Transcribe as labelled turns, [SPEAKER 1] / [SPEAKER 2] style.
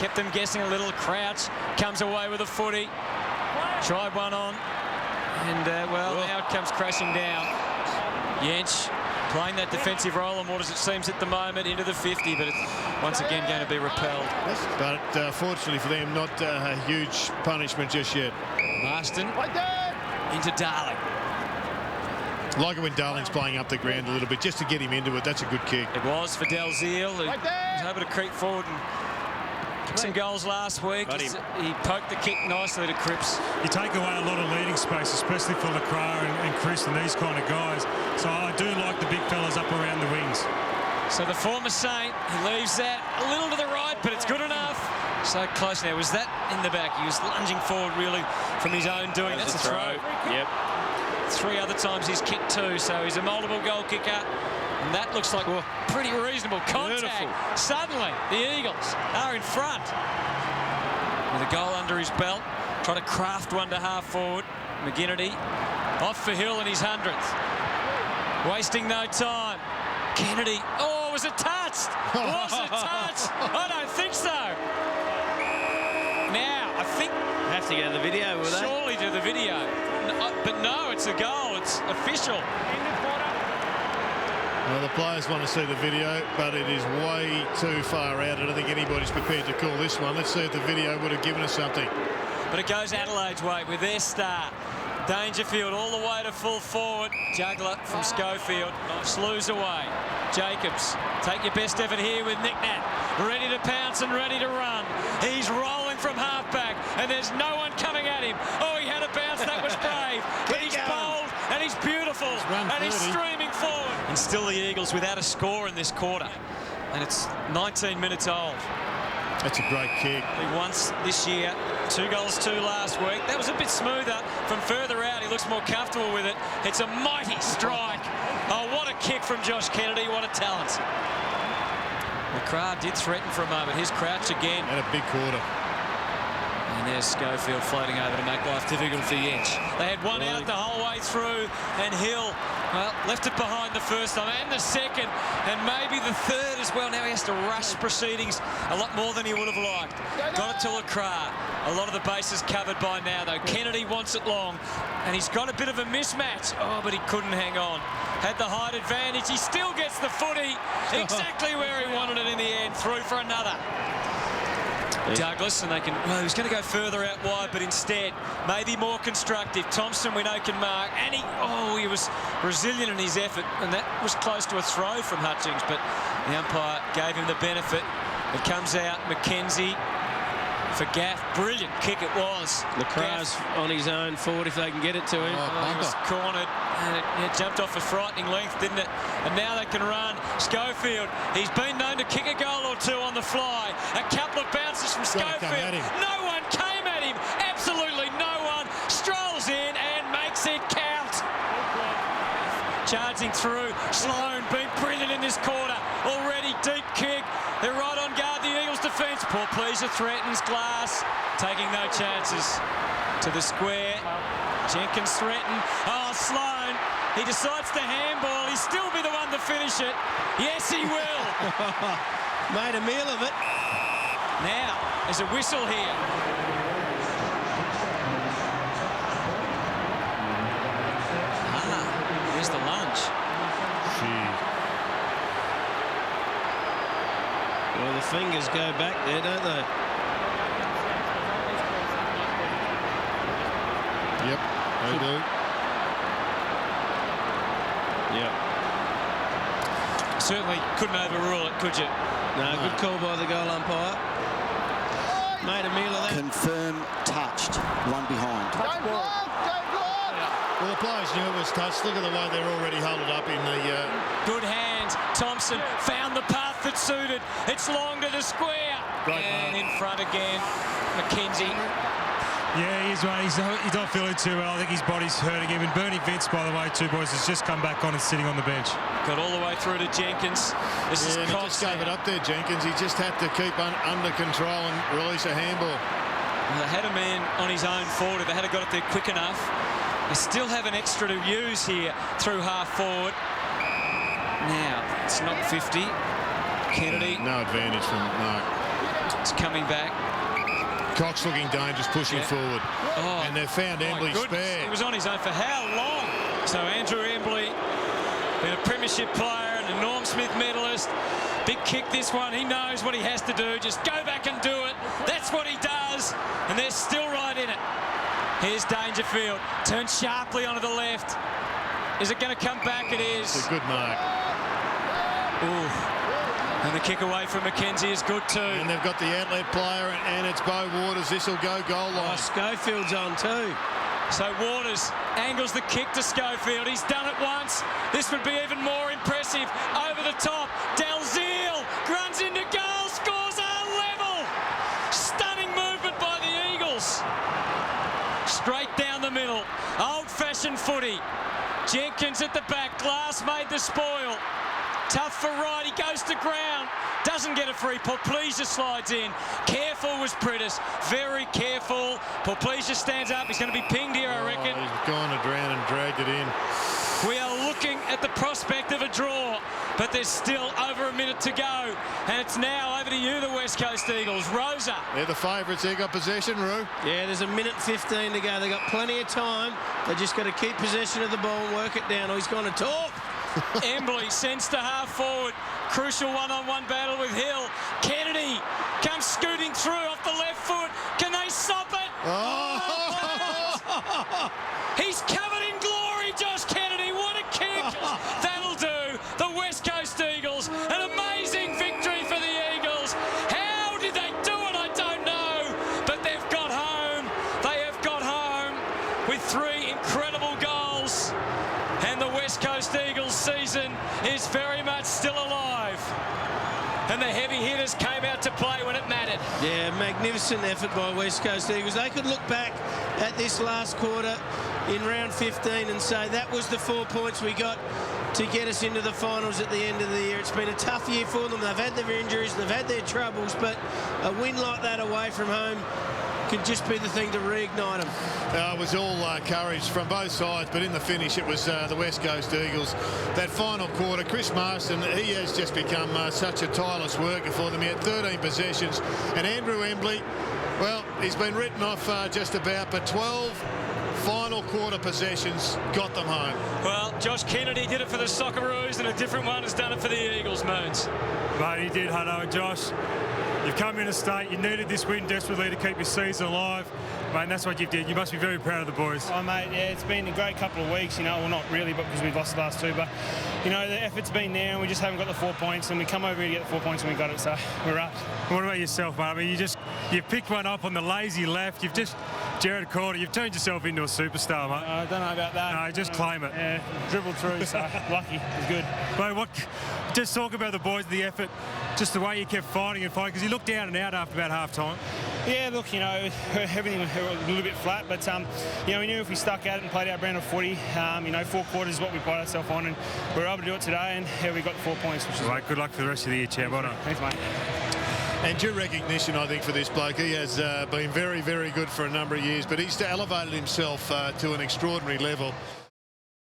[SPEAKER 1] kept them guessing a little. Crouch comes away with a footy. Tried one on. And, well, now it comes crashing down. Jensch playing that defensive role on what as it seems at the moment into the 50, but it's once again going to be repelled.
[SPEAKER 2] But fortunately for them, not a huge punishment just yet.
[SPEAKER 1] Marston into Darling.
[SPEAKER 2] Like it when Darling's playing up the ground a little bit, just to get him into it. That's a good kick.
[SPEAKER 1] It was for Dalziel, who was able to creep forward and kick some goals last week. He poked the kick nicely to Cripps.
[SPEAKER 3] You take away a lot of leading space, especially for Lacroix and Chris and these kind of guys. So I do like the big fellas up around the wings.
[SPEAKER 1] So the former Saint, he leaves that a little to the right, but it's good enough. So close now. Was that in the back? He was lunging forward really from his own doing. That's a throw.
[SPEAKER 4] Yep.
[SPEAKER 1] 3 other times he's kicked 2, so he's a multiple goal kicker. And that looks like pretty reasonable contact.
[SPEAKER 4] Beautiful.
[SPEAKER 1] Suddenly, the Eagles are in front. With a goal under his belt. Try to craft one to half forward. McGinnity off for Hill in his 100th. Wasting no time. Kennedy. Oh, was it touched? Was it touched? I don't think so. Now, I think...
[SPEAKER 4] Have to go to the video, will they?
[SPEAKER 1] Surely to the video. But no, it's a goal. It's official.
[SPEAKER 2] Well, the players want to see the video, but it is way too far out. I don't think anybody's prepared to call this one. Let's see if the video would have given us something.
[SPEAKER 1] But it goes Adelaide's way with their star. Dangerfield all the way to full forward. Juggler from Schofield. Slews away. Jacobs, take your best effort here with Nick Nat. Ready to pounce and ready to run. He's rolling from halfback, and there's no one coming at him. Oh, he had a bounce. That was brave. But he's bold, and he's beautiful, and he's streaming forward. And still the Eagles without a score in this quarter. And it's 19 minutes old.
[SPEAKER 2] That's a great kick.
[SPEAKER 1] He once this year, 2 goals, 2 last week. That was a bit smoother. From further out, he looks more comfortable with it. It's a mighty strike. Oh, what a kick from Josh Kennedy. What a talent. McCraw did threaten for a moment. Here's Crouch again.
[SPEAKER 2] And a big quarter.
[SPEAKER 1] And there's Schofield floating over to make life difficult for Jensch. They had one out the whole way through, and Hill, well, left it behind the first time and the second, and maybe the third as well. Now he has to rush proceedings a lot more than he would have liked. Got it to Lacroix. A lot of the bases covered by now, though. Kennedy wants it long, and he's got a bit of a mismatch. Oh, but he couldn't hang on. Had the height advantage. He still gets the footy exactly where he wanted it in the end. Through for another. Douglas, and they can, well, he was going to go further out wide, but instead, maybe more constructive. Thompson, we know, can mark, and he was resilient in his effort, and that was close to a throw from Hutchings, but the umpire gave him the benefit. It comes out, McKenzie for Gaff. Brilliant kick it was.
[SPEAKER 4] Lacroix on his own forward if they can get it to him.
[SPEAKER 1] He was cornered, and it jumped off a frightening length, didn't it? And now they can run. Schofield, he's been known to kick a goal or 2 on the fly. A couple of bounces from Schofield. No one came at him. Absolutely no one. Strolls in and makes it count. Charging through. Sloan been brilliant in this quarter. Already deep kick. They're right on guard, the Eagles defence. Poor Pleasure threatens Glass. Taking no chances. To the square. Jenkins threatened. Oh, Sloan. He decides to handball. He'll still be the one to finish it. Yes, he will.
[SPEAKER 4] Made a meal of it.
[SPEAKER 1] Now, there's a whistle here. Here's the lunge.
[SPEAKER 4] Well, the fingers go back there, don't they?
[SPEAKER 2] Yep, they do.
[SPEAKER 4] Yep.
[SPEAKER 1] Certainly couldn't overrule it, could you?
[SPEAKER 4] No, good call by the goal umpire. Made a meal of that.
[SPEAKER 5] Confirm touched. One behind.
[SPEAKER 2] Well, the players knew it was touched. Look at the way they're already huddled up in the...
[SPEAKER 1] Good hands. Thompson found the path that suited. It's long to the square. And in front again. McKenzie.
[SPEAKER 3] Yeah, he is right. He's not feeling too well. I think his body's hurting him. And Bernie Vince, by the way, 2 boys, has just come back on and sitting on the bench.
[SPEAKER 1] Got all the way through to Jenkins. This is
[SPEAKER 2] he just gave it up there, Jenkins. He just had to keep under control and release a handball.
[SPEAKER 1] Well, they had a man on his own forward. If they had got it there quick enough. They still have an extra to use here through half forward. Now, it's not 50. Kennedy.
[SPEAKER 2] No advantage from Mark.
[SPEAKER 1] It's coming back.
[SPEAKER 2] Cox looking dangerous, pushing forward.
[SPEAKER 1] Oh,
[SPEAKER 2] and they've found Embley spare.
[SPEAKER 1] He was on his own for how long? So Andrew Embley, been a premiership player and a Norm Smith medalist. Big kick this one. He knows what he has to do. Just go back and do it. That's what he does. And they're still right in it. Here's Dangerfield. Turns sharply onto the left. Is it going to come back? It is.
[SPEAKER 2] It's a good mark.
[SPEAKER 1] Ooh. And the kick away from Mackenzie is good too.
[SPEAKER 2] And they've got the Adelaide player, and it's Beau Waters. This will go goal line.
[SPEAKER 4] Oh, Schofield's on too.
[SPEAKER 1] So Waters angles the kick to Schofield. He's done it once. This would be even more impressive. Over the top. Dalziel runs into goal, scores a level. Stunning movement by the Eagles. Straight down the middle. Old-fashioned footy. Jenkins at the back. Glass made the spoil. Tough for right. He goes to ground. Doesn't get a free. Porplesia slides in. Careful was Pritis. Very careful. Porplesia stands up. He's going to be pinged here, I reckon.
[SPEAKER 2] He's gone to ground and dragged it in.
[SPEAKER 1] We are looking at the prospect of a draw, but there's still over a minute to go. And it's now over to you, the West Coast Eagles. Rosa.
[SPEAKER 2] They're the favourites. They got possession, Roo.
[SPEAKER 4] Yeah, there's a minute 15 to go. They've got plenty of time. They just got to keep possession of the ball and work it down. Oh, he's gone to talk.
[SPEAKER 1] Embley sends to half forward. Crucial one-on-one battle with Hill. Kennedy comes scooting through off the left foot. Can they stop it?
[SPEAKER 2] Oh!
[SPEAKER 1] He's covered in glory, Josh Kennedy. What a kick. That'll do. The West Coast Eagles. An amazing victory for the Eagles. How did they do it? I don't know. But they've got home. They have got home with 3 incredible goals. And the West Coast Eagles season is very much still alive. And the heavy hitters came out to play when it mattered.
[SPEAKER 4] Yeah, magnificent effort by West Coast Eagles. They could look back at this last quarter in round 15 and say that was the 4 points we got to get us into the finals at the end of the year. It's been a tough year for them. They've had their injuries, they've had their troubles, but a win like that away from home could just be the thing to reignite them.
[SPEAKER 2] It was all courage from both sides, but in the finish it was the West Coast Eagles. That final quarter, Chris Marston, he has just become such a tireless worker for them. He had 13 possessions, and Andrew Embley, well, he's been written off just about, but 12 final quarter possessions got them home.
[SPEAKER 1] Well, Josh Kennedy did it for the Socceroos, and a different one has done it for the Eagles, Moons.
[SPEAKER 3] Mate, he did, Hutto. Josh, you've come into state. You needed this win desperately to keep your season alive. Mate, and that's what you did. You must be very proud of the boys.
[SPEAKER 6] Oh, mate, yeah, it's been a great couple of weeks, you know. Well, not really, but because we've lost the last 2. But, you know, the effort's been there and we just haven't got the 4 points. And we come over here to get the 4 points and we got it, so we're up.
[SPEAKER 3] What about yourself, mate? I mean, you picked one up on the lazy left. You've just, Jared Corder, you've turned yourself into a superstar, mate.
[SPEAKER 6] I don't know about that.
[SPEAKER 3] No, just claim it.
[SPEAKER 6] Yeah, dribbled through, so lucky. It was good.
[SPEAKER 3] Mate, just talk about the boys, the effort, just the way you kept fighting, because you looked down and out after about half-time.
[SPEAKER 6] Yeah, look, you know, everything was a little bit flat, but, you know, we knew if we stuck at it and played our brand of footy, you know, 4 quarters is what we pride ourselves on, and we were able to do it today, and yeah, we got 4 points, which is
[SPEAKER 3] Right, good luck for the rest of the year, champ. Well done.
[SPEAKER 6] Thanks, mate.
[SPEAKER 2] And due recognition, I think, for this bloke. He has been very, very good for a number of years, but he's elevated himself to an extraordinary level.